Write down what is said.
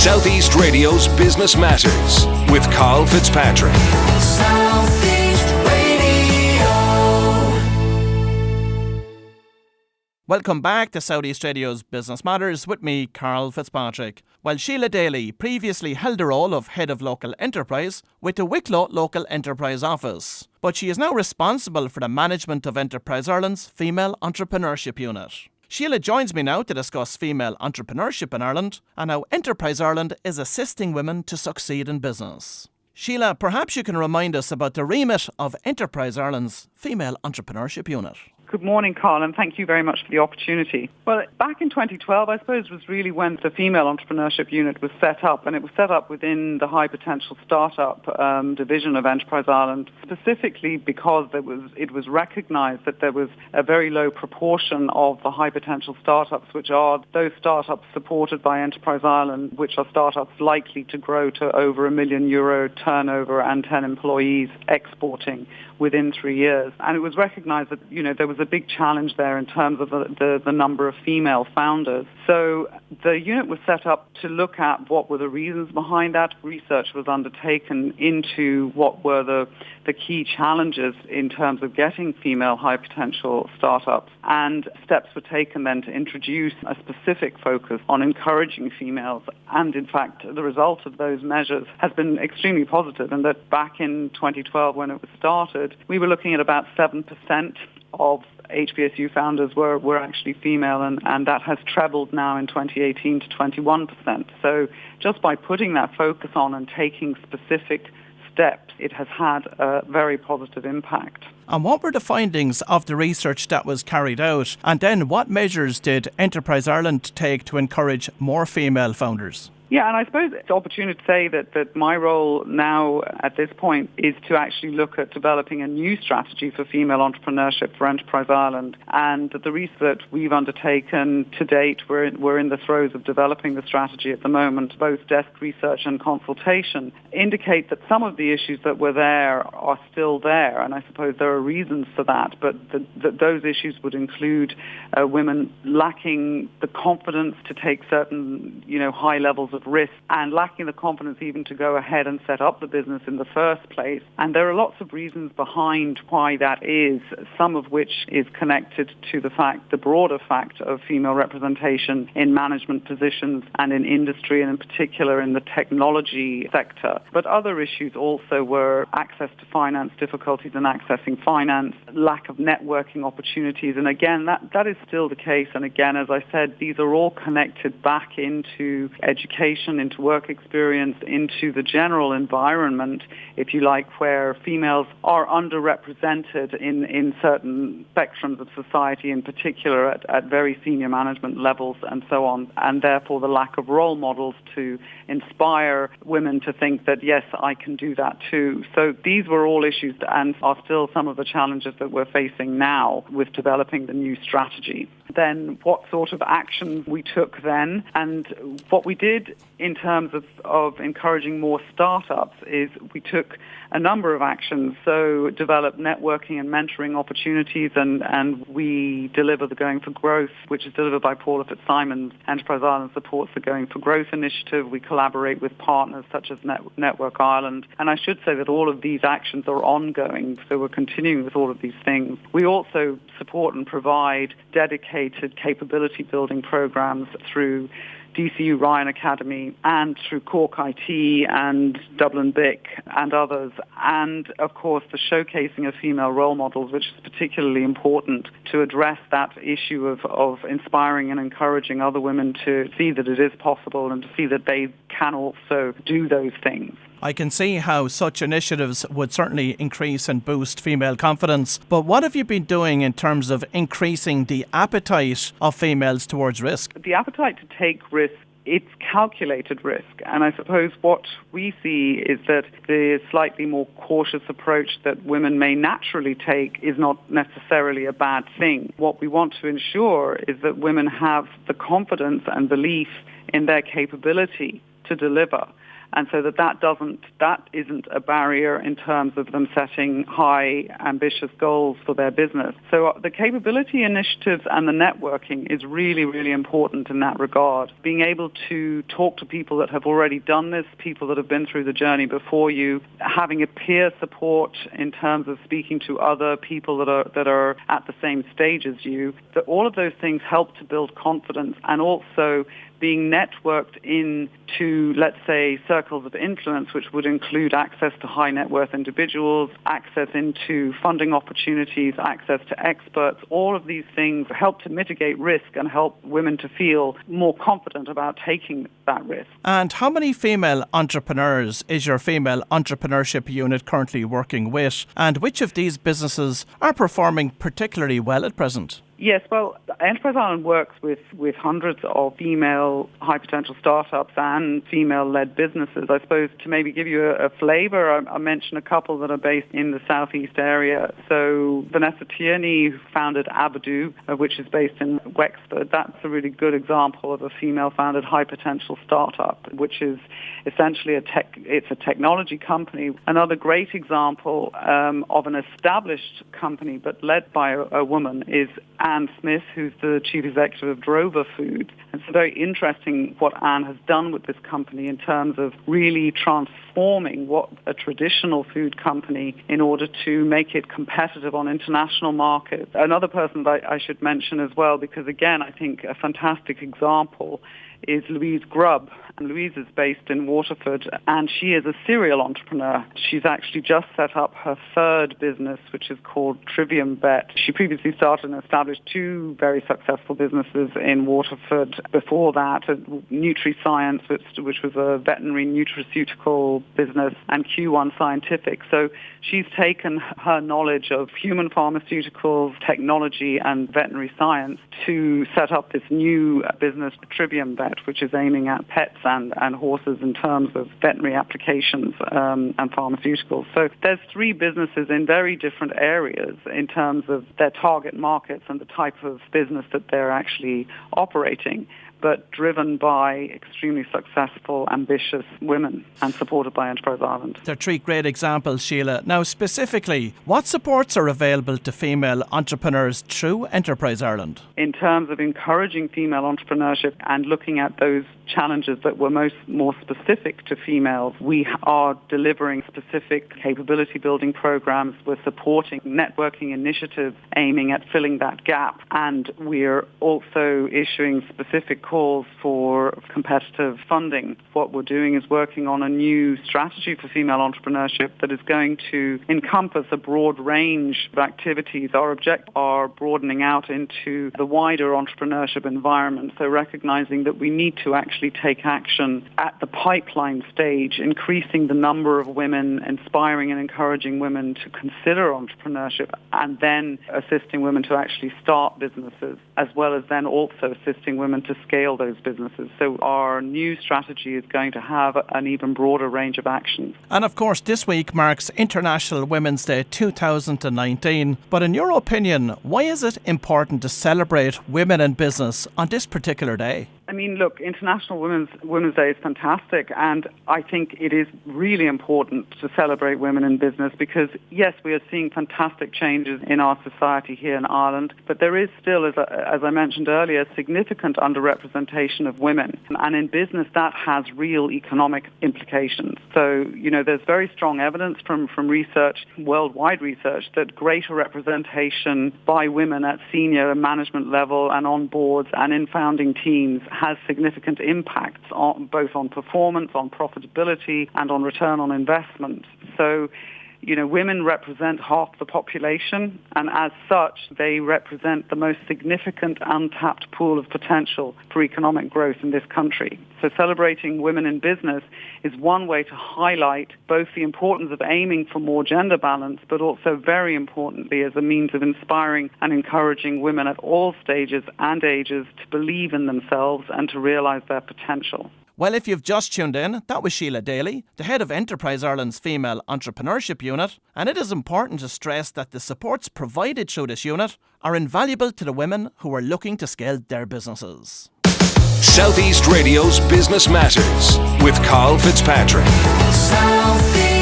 Southeast Radio's Business Matters with Karl Fitzpatrick. Southeast Radio. Welcome back to Southeast Radio's Business Matters with me, Karl Fitzpatrick. Well, Sheelagh Daly previously held the role of Head of Local Enterprise with the Wicklow Local Enterprise Office, but she is now responsible for the management of Enterprise Ireland's Female Entrepreneurship Unit. Sheelagh joins me now to discuss female entrepreneurship in Ireland and how Enterprise Ireland is assisting women to succeed in business. Sheelagh, perhaps you can remind us about the remit of Enterprise Ireland's Female Entrepreneurship Unit. Good morning, Karl, and thank you very much for the opportunity. Well, back in 2012, I suppose, was really when the Female Entrepreneurship Unit was set up, and it was set up within the High Potential Startup division of Enterprise Ireland, specifically because it was recognised that there was a very low proportion of the high potential startups, which are those startups supported by Enterprise Ireland, which are startups likely to grow to over €1 million turnover and 10 employees exporting within 3 years. And it was recognised that, there was a big challenge there in terms of the number of female founders. So the unit was set up to look at what were the reasons behind that. Research was undertaken into what were the key challenges in terms of getting female high potential startups, and steps were taken then to introduce a specific focus on encouraging females. And in fact, the result of those measures has been extremely positive, and that back in 2012 when it was started, we were looking at about 7% of HBSU founders were actually female, and that has trebled now in 2018 to 21%. So just by putting that focus on and taking specific steps, it has had a very positive impact. And what were the findings of the research that was carried out? And then what measures did Enterprise Ireland take to encourage more female founders? Yeah, and I suppose it's an opportunity to say that my role now at this point is to actually look at developing a new strategy for female entrepreneurship for Enterprise Ireland. And the research we've undertaken to date, we're in the throes of developing the strategy at the moment. Both desk research and consultation indicate that some of the issues that were there are still there, and I suppose there are reasons for that. But those issues would include women lacking the confidence to take certain, high levels of risk, and lacking the confidence even to go ahead and set up the business in the first place. And there are lots of reasons behind why that is, some of which is connected to the broader fact of female representation in management positions and in industry, and in particular in the technology sector. But other issues also were access to finance, difficulties in accessing finance, lack of networking opportunities. And again, that is still the case. And again, as I said, these are all connected back into education, into work experience, into the general environment, if you like, where females are underrepresented in certain spectrums of society, in particular at very senior management levels and so on, and therefore the lack of role models to inspire women to think that, yes, I can do that too. So these were all issues and are still some of the challenges that we're facing now with developing the new strategy. Then what sort of action we took then, and what we did in terms of encouraging more startups is we took a number of actions. So developed networking and mentoring opportunities, and we deliver the Going for Growth, which is delivered by Paula Fitzsimons. Enterprise Ireland supports the Going for Growth initiative. We collaborate with partners such as Network Ireland. And I should say that all of these actions are ongoing, so we're continuing with all of these things. We also support and provide dedicated capability building programs through DCU Ryan Academy and through Cork IT and Dublin BIC and others. And, of course, the showcasing of female role models, which is particularly important to address that issue of inspiring and encouraging other women to see that it is possible and to see that they can also do those things. I can see how such initiatives would certainly increase and boost female confidence. But what have you been doing in terms of increasing the appetite of females towards risk? The appetite to take risk, it's calculated risk. And I suppose what we see is that the slightly more cautious approach that women may naturally take is not necessarily a bad thing. What we want to ensure is that women have the confidence and belief in their capability to deliver. And so that isn't a barrier in terms of them setting high, ambitious goals for their business. So the capability initiatives and the networking is really, really important in that regard. Being able to talk to people that have already done this, people that have been through the journey before you, having a peer support in terms of speaking to other people that are at the same stage as you, that all of those things help to build confidence, and also being networked into, let's say, circles of influence, which would include access to high net worth individuals, access into funding opportunities, access to experts. All of these things help to mitigate risk and help women to feel more confident about taking that risk. And how many female entrepreneurs is your Female Entrepreneurship Unit currently working with? And which of these businesses are performing particularly well at present? Yes, well, Enterprise Ireland works with hundreds of female high-potential startups and female-led businesses. I suppose to maybe give you a flavour, I mentioned a couple that are based in the southeast area. So Vanessa Tierney, who founded Abadoo, which is based in Wexford. That's a really good example of a female-founded high-potential startup, which is essentially it's a technology company. Another great example of an established company but led by a woman is Anne Smith, who's the chief executive of Drover Foods. It's very interesting what Anne has done with this company in terms of really transforming what a traditional food company in order to make it competitive on international markets. Another person that I should mention as well, because again, I think a fantastic example is Louise Grubb. And Louise is based in Waterford, and she is a serial entrepreneur. She's actually just set up her third business, which is called Trivium Bet. She previously started and established two very successful businesses in Waterford before that, NutriScience, which was a veterinary nutraceutical business, and Q1 Scientific. So she's taken her knowledge of human pharmaceuticals, technology, and veterinary science to set up this new business, Trivium Bet, which is aiming at pets and horses in terms of veterinary applications and pharmaceuticals. So there's three businesses in very different areas in terms of their target markets and the type of business that they're actually operating, but driven by extremely successful, ambitious women and supported by Enterprise Ireland. They're three great examples, Sheelagh. Now, specifically, what supports are available to female entrepreneurs through Enterprise Ireland? In terms of encouraging female entrepreneurship and looking at those challenges that were more specific to females, we are delivering specific capability building programs. We're supporting networking initiatives aiming at filling that gap, and we're also issuing specific calls for competitive funding. What we're doing is working on a new strategy for female entrepreneurship that is going to encompass a broad range of activities. Our objectives are broadening out into the wider entrepreneurship environment, so recognizing that we need to actually take action at the pipeline stage, increasing the number of women, inspiring and encouraging women to consider entrepreneurship, and then assisting women to actually start businesses, as well as then also assisting women to scale those businesses. So our new strategy is going to have an even broader range of actions. And of course, this week marks International Women's Day 2019. But in your opinion, why is it important to celebrate women in business on this particular day? I mean, look, International Women's Day is fantastic, and I think it is really important to celebrate women in business because, yes, we are seeing fantastic changes in our society here in Ireland, but there is still, as I mentioned earlier, significant underrepresentation of women. And in business, that has real economic implications. So, there's very strong evidence from research, worldwide research, that greater representation by women at senior and management level and on boards and in founding teams has significant impacts on both on performance, on profitability, and on return on investment. So, women represent half the population, and as such, they represent the most significant untapped pool of potential for economic growth in this country. So celebrating women in business is one way to highlight both the importance of aiming for more gender balance, but also very importantly as a means of inspiring and encouraging women at all stages and ages to believe in themselves and to realize their potential. Well, if you've just tuned in, that was Sheelagh Daly, the head of Enterprise Ireland's Female Entrepreneurship Unit, and it is important to stress that the supports provided through this unit are invaluable to the women who are looking to scale their businesses. Southeast Radio's Business Matters with Karl Fitzpatrick. Southeast